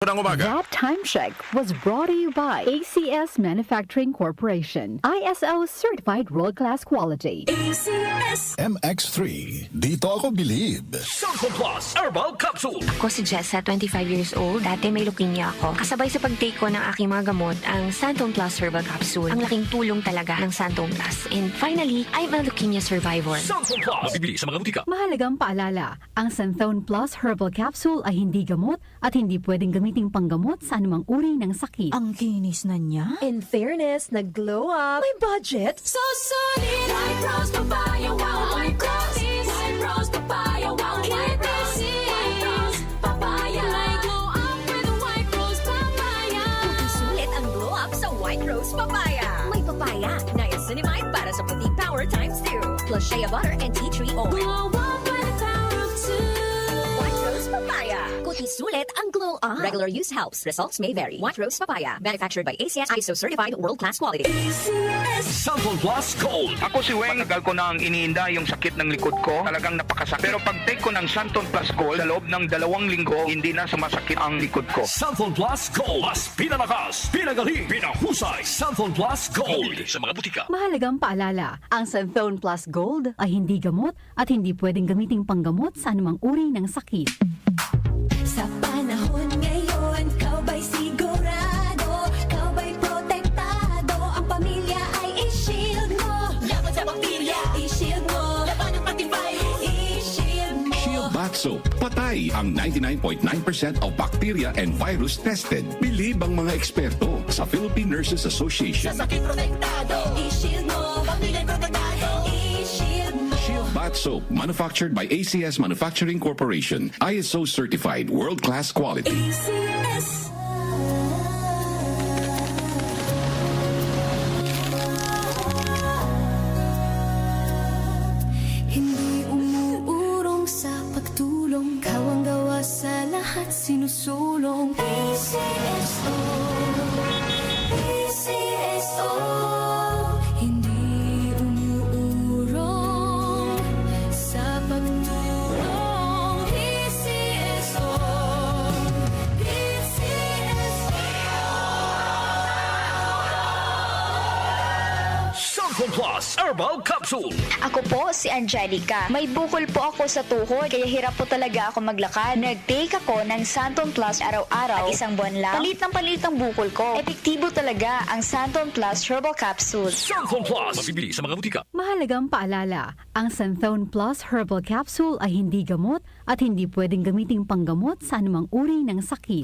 ng umaga. That time check was brought to you by ACS Manufacturing Corporation. ISO certified world-class quality. ACS MX3, dito ako believe. Santon Plus Herbal Capsule. Ako si Jessa, 25 years old. Dati may leukemia ako. Kasabay sa pag-take ko ng aking mga gamot, ang Santon Plus Herbal Capsule. Ang laking tulong talaga ng Santon Plus. And finally, I'm a leukemia survivor. Santon Plus. Mabibili sa mga butika. Mahalagang paalala, ang Santhone Plus Herbal Capsule ay hindi gamot at hindi pwedeng gamiting panggamot sa anumang uri ng sakit. Ang kinis na niya. In fairness, nag-glow up. May budget. So solid. White rose papaya, wow, white rose. White rose papaya, wow, white rose. White rose papaya. May glow up with white rose papaya. Sulit ang glow up sa White Rose Papaya. May papaya, niacinamide para sa puti power times 2. Plus shea butter and tea tree oil. Glow up by the power of 2. White Rose Papaya. Kuti sulit ang glow up. Regular use helps. Results may vary. White Rose Papaya. Manufactured by ACS ISO certified world-class quality. Santon Plus Gold. Ako si Weng, tagal ko nang iniinda yung sakit ng likod ko. Talagang napakasakit. Pero pag take ko ng Santon Plus Gold, sa loob ng 2 linggo, hindi na sumasakit ang likod ko. Santon Plus Gold. Mas pinalakas, pinagaling, pinahusay. Santon Plus Gold. Mabibili sa mga butika. Mahalagang paalala, ang Santhone Plus Gold ay hindi gamot at hindi pwedeng gamiting panggamot sa anumang uri ng sakit. Sa panahon ngayon, kau ba'y sigurado? Kau ba'y protektado? Ang pamilya ay i-shield mo. Laban sa bakterya, i-shield mo. Laban ng patibay, i-shield mo. Shield Bath Soap. Patay ang 99.9% of bacteria and virus tested. Believe ang mga eksperto sa Philippine Nurses Association. Sa sakit protektado, i-shield mo. Pamilya protektado, i-shield mo. Shield Bath Soap, manufactured by ACS Manufacturing Corporation. ISO certified world-class quality. ACS. Hindi umuurong sa pagtulong. Kau ang gawa sa lahat sinusulong. PCSO, PCSO. Hindi umuurong sa pagtulong. PCSO, Santon Plus Herbal Capsule. Ako po si Angelica. May bukol po ako sa tuhod, kaya hirap po talaga ako maglakad. Nag-take ako ng Santon Plus araw-araw at isang buwan lang. Palit ang bukol ko. Epektibo talaga ang Santon Plus Herbal Capsule. Santon Plus. Mabibili sa mga butika. Mahalagang paalala, ang Santhone Plus Herbal Capsule ay hindi gamot at hindi pwedeng gamiting panggamot sa anumang uri ng sakit.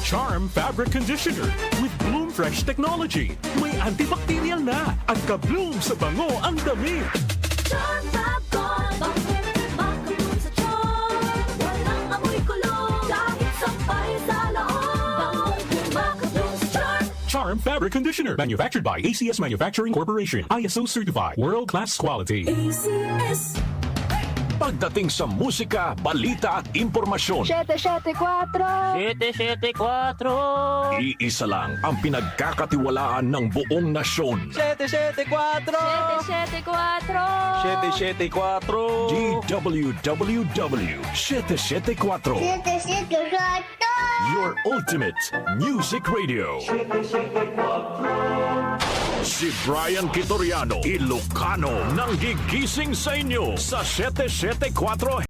Charm Fabric Conditioner with Bloom Fresh Technology. May antibacterial na at ka-bloom sa bango ang damit. Charm Fabric Conditioner, manufactured by ACS Manufacturing Corporation. ISO certified world-class quality. ACS. Pagdating sa musika, balita at impormasyon, 774! iisa lang ang pinagkakatiwalaan ng buong nasyon. 774! DWWW 774. Your ultimate music radio. Si Brian Kitoriano, Ilocano, nang gigising sa inyo sa 774